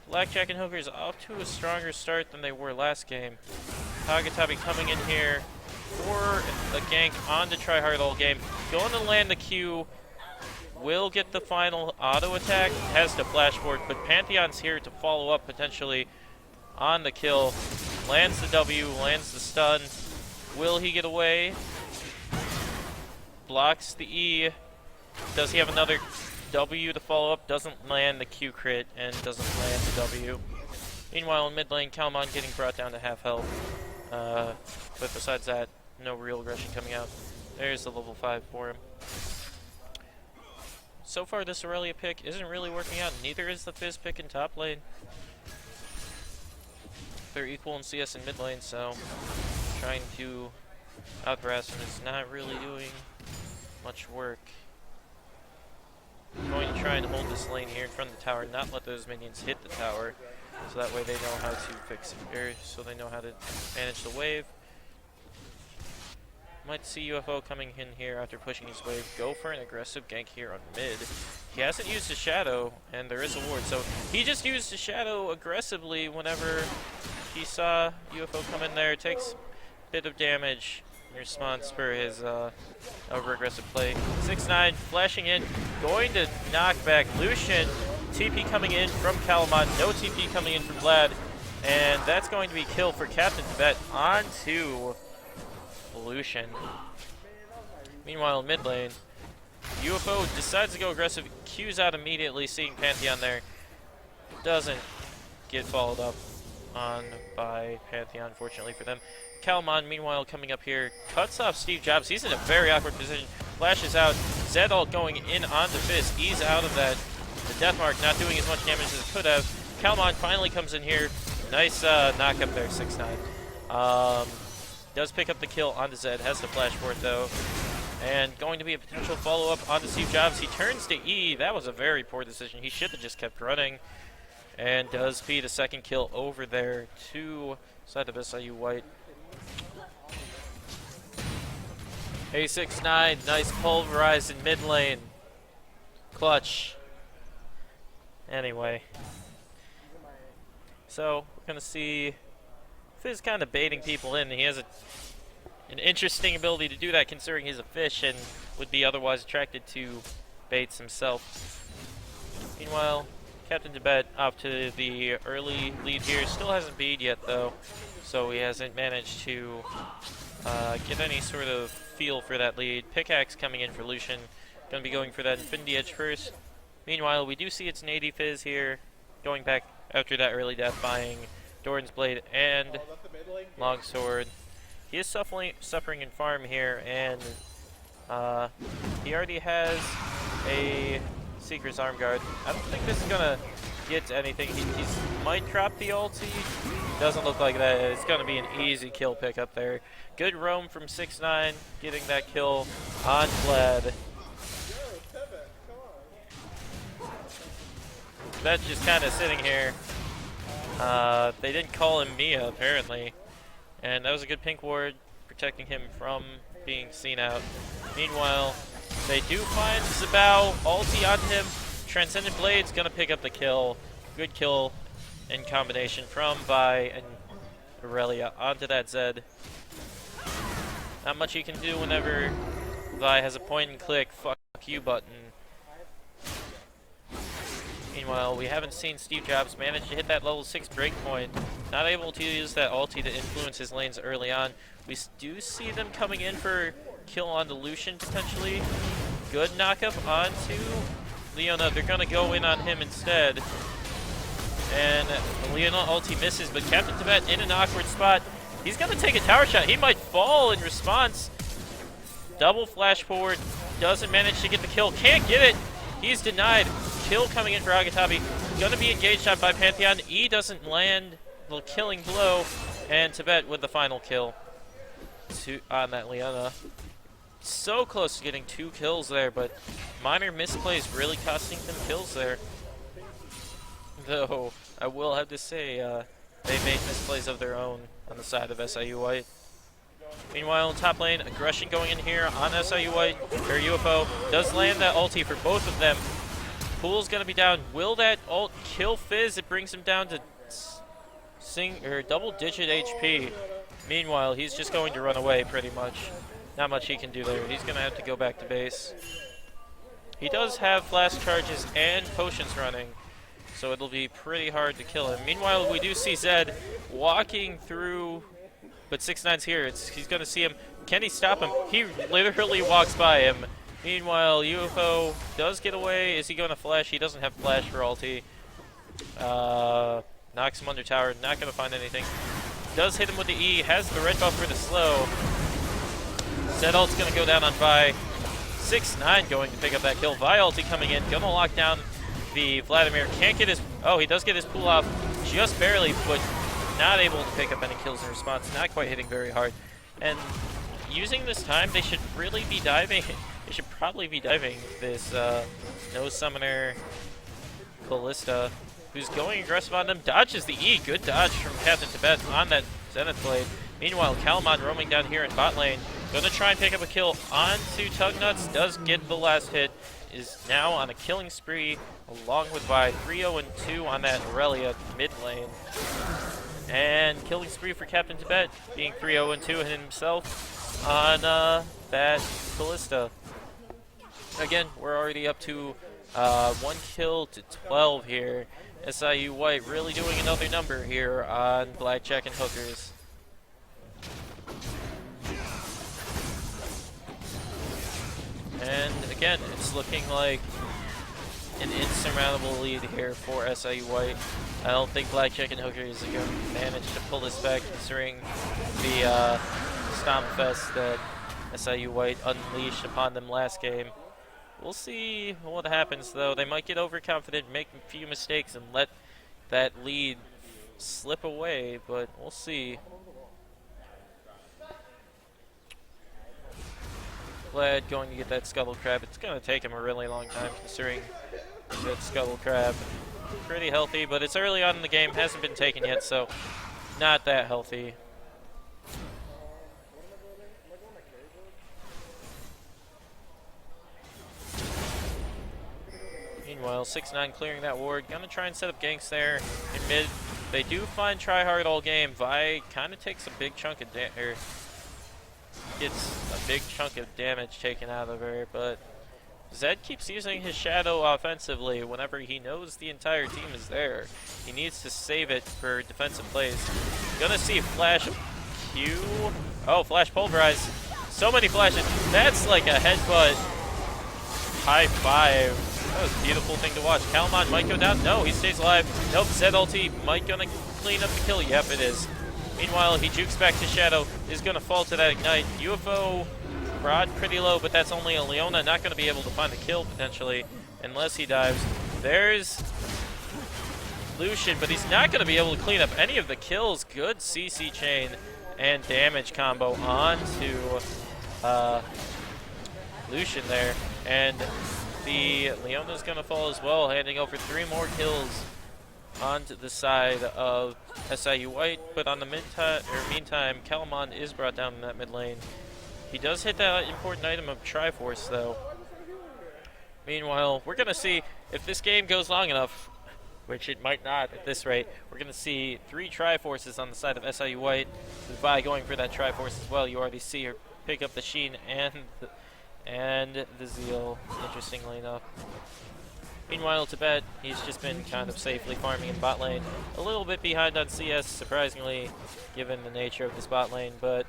Blackjack and Hookers off to a stronger start than they were last game. Hagatabi coming in here for a gank on the tryhard all game, going to land the Q, will get the final auto attack, has to flash for it, but Pantheon's here to follow up potentially on the kill, lands the W, lands the stun. Will he get away? Blocks the E. Does he have another W to follow up? Doesn't land the Q crit and doesn't land the W. Meanwhile, in mid lane, Kalman getting brought down to half health. But besides that, no real aggression coming out. There's the level 5 for him. So far, this Aurelia pick isn't really working out. Neither is the Fizz pick in top lane. They're equal in CS in mid lane, so trying to out-harass him is not really doing much work. I'm going to try and hold this lane here in front of the tower, not let those minions hit the tower, so that way they know how to fix it, or so they know how to manage the wave. Might see UFO coming in here after pushing his wave, go for an aggressive gank here on mid. He hasn't used his shadow, and there is a ward, so he just used his shadow aggressively whenever he saw UFO come in there. Takes a bit of damage in response for his over-aggressive play. 6ix9ine flashing in, going to knock back Lucian. TP coming in from Kalman, no TP coming in from Vlad, and that's going to be kill for Captain Tibet onto Lucian. Meanwhile, in mid lane, UFO decides to go aggressive, Q's out immediately, seeing Pantheon there. Doesn't get followed up on by Pantheon, fortunately for them. Kalman, meanwhile, coming up here, cuts off Steve Jobs. He's in a very awkward position, flashes out. Zed ult going in onto Fizz. Ease out of that. The Death Mark not doing as much damage as it could have. Kalman finally comes in here. Nice knock up there, 6-9. Does pick up the kill onto Zed. Has the flash for it though. And going to be a potential follow-up onto Steve Jobs. He turns to E. That was a very poor decision. He should have just kept running. And does feed a second kill over there to side of SIU White. A69, nice pulverized in mid lane. Clutch. Anyway. So, we're going to see Fizz kind of baiting people in. He has an interesting ability to do that considering he's a fish and would be otherwise attracted to baits himself. Meanwhile, Captain Tibet off to the early lead here. Still hasn't beat yet though, so he hasn't managed to get any sort of feel for that lead. Pickaxe coming in for Lucian. Going to be going for that Infinity Edge first. Meanwhile, we do see it's an AD Fizz here, going back after that early death, buying Doran's Blade and Longsword. He is suffering in farm here, and he already has a Seeker's Arm Guard. I don't think this is going to get anything. He might drop the ulti. Doesn't look like that. It's going to be an easy kill pick up there. Good roam from 6-9, getting that kill on Vlad. That's just kind of sitting here. They didn't call him Mia, apparently. And that was a good pink ward, protecting him from being seen out. Meanwhile, they do find Zabao, ulti onto him. Transcendent Blade's gonna pick up the kill. Good kill in combination from Vi and Aurelia onto that Zed. Not much you can do whenever Vi has a point and click fuck you button. Meanwhile, we haven't seen Steve Jobs manage to hit that level 6 breakpoint. Not able to use that ulti to influence his lanes early on. We do see them coming in for kill onto Lucian potentially. Good knockup onto Leona. They're gonna go in on him instead. And Leona ulti misses, but Captain Tibet in an awkward spot. He's gonna take a tower shot. He might fall in response. Double flash forward. Doesn't manage to get the kill. Can't get it. He's denied. Kill coming in for Agatabi. Gonna be engaged on by Pantheon. E doesn't land the killing blow. And Tibet with the final kill on that Leona. So close to getting 2 kills there, but minor misplays really costing them kills there. Though, I will have to say, they made misplays of their own on the side of SIU White. Meanwhile, in top lane, aggression going in here on SIU White. Or UFO does land that ulti for both of them. Pool's gonna be down. Will that ult kill Fizz? It brings him down to double-digit HP. Meanwhile, he's just going to run away pretty much. Not much he can do there. He's gonna have to go back to base. He does have flash charges and potions running, so it'll be pretty hard to kill him. Meanwhile, we do see Zed walking through, but 6-9's here. He's gonna see him. Can he stop him? He literally walks by him. Meanwhile, UFO does get away. Is he going to flash? He doesn't have flash for ulti. Knocks him under tower. Not going to find anything. Does hit him with the E. Has the red buff for the slow. Zed ult's going to go down on Vi. 6-9 going to pick up that kill. Vi ulti coming in. Going to lock down the Vladimir. Can't get his... Oh, he does get his pull off just barely, but not able to pick up any kills in response. Not quite hitting very hard. And using this time, they should really be diving... They should probably be diving this Nose Summoner Ballista, who's going aggressive on them. Dodges the E. Good dodge from Captain Tibet on that Zenith Blade. Meanwhile, Kalman roaming down here in bot lane. Gonna try and pick up a kill onto Tugnuts. Does get the last hit. Is now on a killing spree along with Vi. 3-0-2 on that Aurelia mid lane. And killing spree for Captain Tibet, being 3-0-2 himself on that Ballista. Again, we're already up to 1 kill to 12 here. SIU White really doing another number here on Blackjack and Hookers. And again, it's looking like an insurmountable lead here for SIU White. I don't think Blackjack and Hookers are going to manage to pull this back considering the Stomp Fest that SIU White unleashed upon them last game. We'll see what happens though. They might get overconfident, make a few mistakes, and let that lead slip away, but we'll see. Vlad going to get that Scuttle Crab. It's going to take him a really long time considering that Scuttle Crab pretty healthy, but it's early on in the game, hasn't been taken yet, so not that healthy. Meanwhile, 6ix9ine clearing that ward. Gonna try and set up ganks there in mid. They do find tryhard all game. Vi kind of takes a big chunk of gets a big chunk of damage taken out of her, but Zed keeps using his shadow offensively whenever he knows the entire team is there. He needs to save it for defensive plays. Gonna see Flash Q. Oh, Flash Pulverize. So many flashes. That's like a headbutt high five. That was a beautiful thing to watch. Calamon might go down. No, he stays alive. Nope, Zed ulti might gonna clean up the kill. Yep, it is. Meanwhile, he jukes back to Shadow. Is gonna fall to that ignite. UFO Rod pretty low, but that's only a Leona. Not gonna be able to find the kill potentially unless he dives. There's Lucian, but he's not gonna be able to clean up any of the kills. Good CC chain and damage combo onto Lucian there. And the Leona's gonna fall as well, handing over 3 more kills onto the side of SIU White. But on the meantime, Calamon is brought down in that mid lane. He does hit that important item of Triforce though. Meanwhile, we're gonna see if this game goes long enough, which it might not at this rate. We're gonna see 3 Triforces on the side of SIU White. With Vi going for that Triforce as well. You already see her pick up the Sheen and the Zeal, interestingly enough. Meanwhile, Tibet, he's just been kind of safely farming in bot lane. A little bit behind on CS, surprisingly, given the nature of this bot lane, but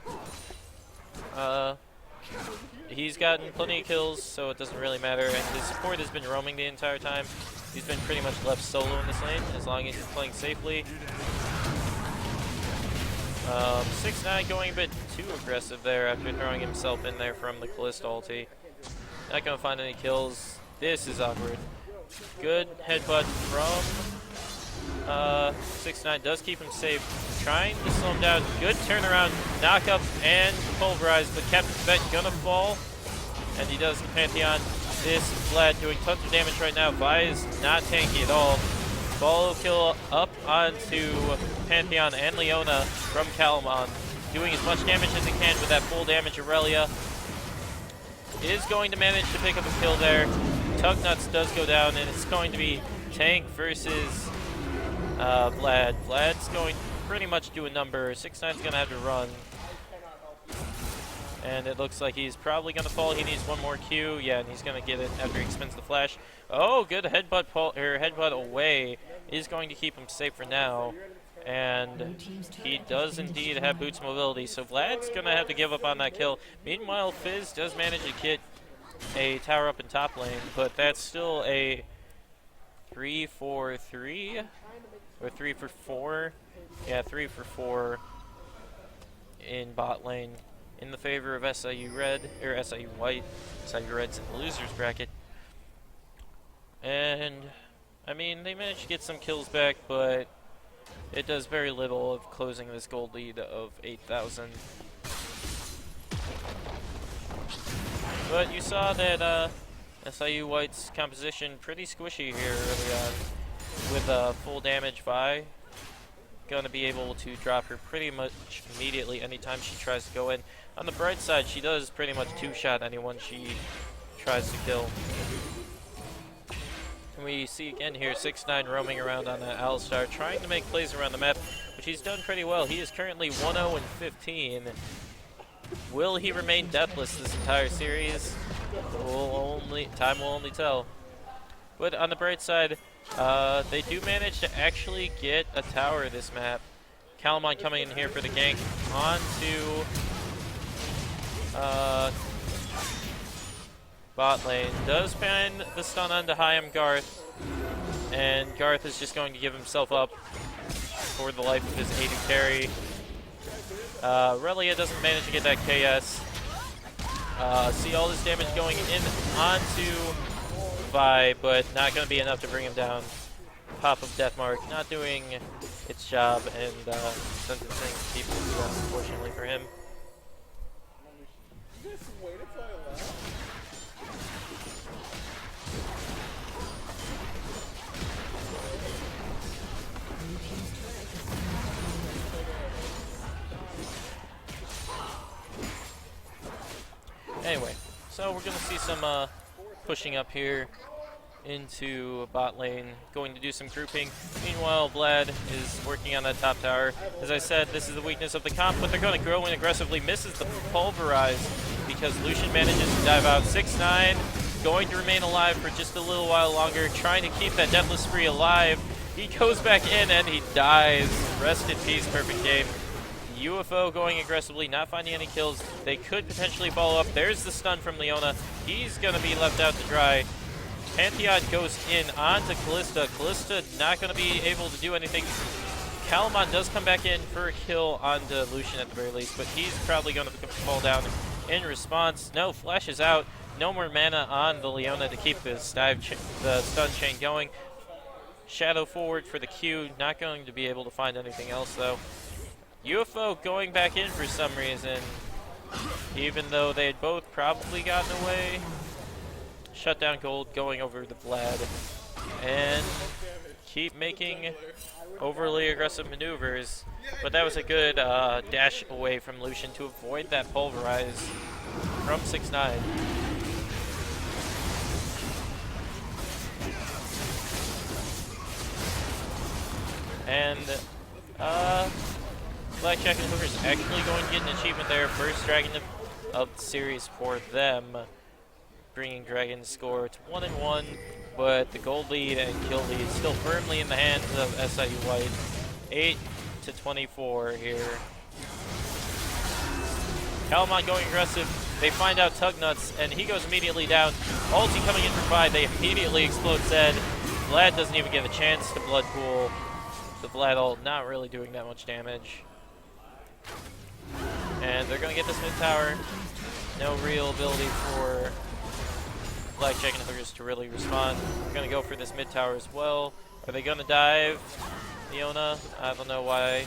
he's gotten plenty of kills, so it doesn't really matter, and his support has been roaming the entire time. He's been pretty much left solo in this lane, as long as he's playing safely. 6ix9ine going a bit too aggressive there after throwing himself in there from the Kalista ulti. Not gonna find any kills. This is awkward. Good headbutt from 6ix9ine. Does keep him safe. Trying to slow him down. Good turnaround, knock up, and pulverize. But Captain Tibet gonna fall, and he does the Pantheon. This Vlad doing tons of damage right now. Vi is not tanky at all. Follow kill up onto Pantheon and Leona from Calamon. Doing as much damage as he can with that full damage Aurelia. Is going to manage to pick up a kill there. Tugnuts does go down, and it's going to be tank versus Vlad. Vlad's going to pretty much do a number. 6ix9ine's going to have to run. And it looks like he's probably going to fall. He needs one more Q. Yeah, and he's going to get it after he spins the flash. Oh, good headbutt away. Is going to keep him safe for now. And he does indeed have boots mobility, so Vlad's going to have to give up on that kill. Meanwhile, Fizz does manage to get a tower up in top lane, but that's still a 3-4-3 or 3-for-4. Yeah, 3-for-4 in bot lane in the favor of SIU Red, or SIU White. SIU Red's in the losers bracket. And, I mean, they managed to get some kills back, but it does very little of closing this gold lead of 8,000. But you saw that SIU White's composition pretty squishy here early on. With full damage Vi, gonna be able to drop her pretty much immediately anytime she tries to go in. On the bright side, she does pretty much two-shot anyone she tries to kill. And we see again here 6ix9ine roaming around on that Alistar, trying to make plays around the map, which he's done pretty well. He is currently 1-0-15. Will he remain deathless this entire series? Time will only tell. But on the bright side, they do manage to actually get a tower this map. Calamon coming in here for the gank onto bot lane. Does pan the stun onto Hyam Garth, and Garth is just going to give himself up for the life of his AD carry. Relia doesn't manage to get that KS. See all this damage going in onto Vi, but not going to be enough to bring him down. pop of Deathmark not doing its job and sentencing people to death, unfortunately for him. Anyway, so we're going to see some pushing up here into bot lane, going to do some grouping. Meanwhile, Vlad is working on that top tower. As I said, this is the weakness of the comp, but they're going to grow in aggressively. Misses the pulverize because Lucian manages to dive out. 6-9, going to remain alive for just a little while longer, trying to keep that Deathless Spree alive. He goes back in and he dies. Rest in peace, perfect game. UFO going aggressively, not finding any kills. They could potentially follow up. There's the stun from Leona. He's going to be left out to dry. Pantheon goes in onto Kalista. Kalista not going to be able to do anything. Calamon does come back in for a kill onto Lucian at the very least, but he's probably going to fall down in response. No, Flash is out. No more mana on the Leona to keep the stun chain going. Shadow forward for the Q. Not going to be able to find anything else, though. UFO going back in for some reason, even though they had both probably gotten away. Shutdown Gold going over the Vlad and keep making overly aggressive maneuvers, but that was a good dash away from Lucian to avoid that pulverize from 6-9. And Blackjack and Hooker's actually going to get an achievement there. First Dragon of the series for them, bringing Dragon's score to 1-1, but the gold lead and kill lead still firmly in the hands of SIU White. 8-24 here. Calamon going aggressive. They find out Tugnuts, and he goes immediately down. Ulti coming in for 5. They immediately explode Zed. Vlad doesn't even get a chance to Blood Pool. The Vlad ult not really doing that much damage. And they're going to get this mid tower. No real ability for Blackjack and Hookers to really respond. They're going to go for this mid tower as well. Are they going to dive Leona? I don't know why.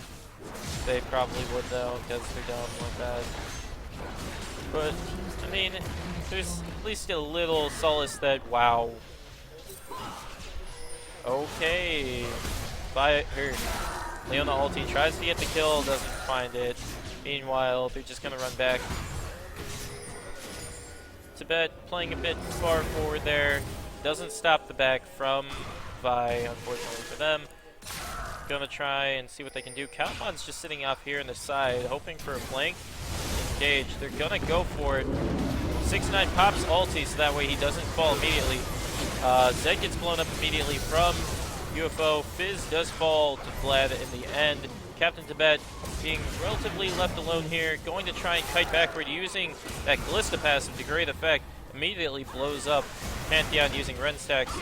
They probably would though, because they're down like that. But, I mean, there's at least a little solace that, wow. Okay. Leona ulti tries to get the kill, doesn't find it. Meanwhile, they're just going to run back. Tibet playing a bit far forward there. Doesn't stop the back from Vi, unfortunately for them. Gonna try and see what they can do. Calamon's just sitting off here on the side, hoping for a flank engage. They're gonna go for it. 6-9 pops ulti, so that way he doesn't fall immediately. Zed gets blown up immediately from UFO. Fizz does fall to Vlad in the end. Captain Tibet being relatively left alone here, going to try and kite backward using that Kalista passive to great effect. Immediately blows up Pantheon using Ren stacks.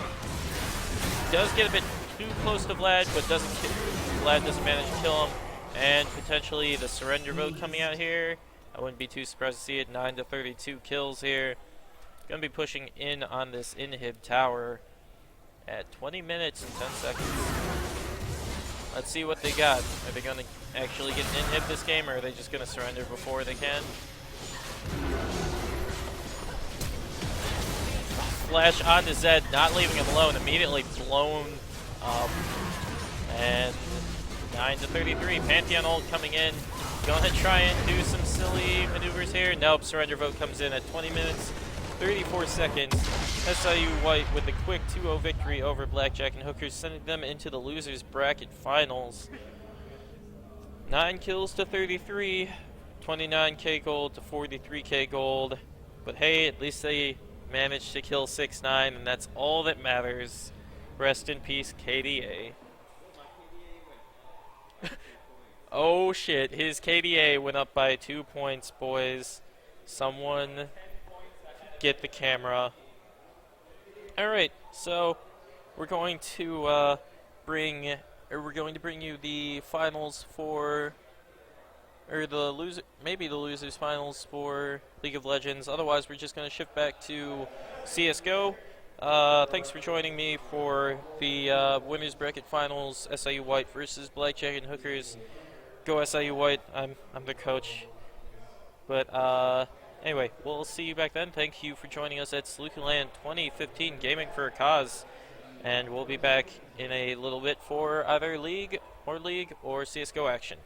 Does get a bit too close to Vlad, but Vlad doesn't manage to kill him. And potentially the surrender vote coming out here. I wouldn't be too surprised to see it. 9-32 kills here. Gonna be pushing in on this inhib tower at 20 minutes and 10 seconds. Let's see what they got. Are they going to actually get an inhib this game, or are they just going to surrender before they can? Flash onto Zed, not leaving him alone, immediately blown up. And 9-33, Pantheon ult coming in. Gonna try and do some silly maneuvers here. Nope, surrender vote comes in at 20 minutes, 34 seconds. SIU White with a quick 2-0 victory over Blackjack and Hookers, sending them into the losers bracket finals. 9 kills to 33, 29k gold to 43k gold. But hey, at least they managed to kill 6-9, and that's all that matters. Rest in peace, KDA. Oh shit, his KDA went up by 2 points, boys. Someone get the camera. Alright, so we're going to bring you the finals for, or the losers finals for League of Legends. Otherwise, we're just going to shift back to CS:GO. Thanks for joining me for the winners bracket finals. SIU White versus Blackjack and Hookers. Go SIU White. I'm the coach. But anyway, we'll see you back then. Thank you for joining us at SalukiLAN 2015 Gaming for a Cause, and we'll be back in a little bit for either League or CS:GO action.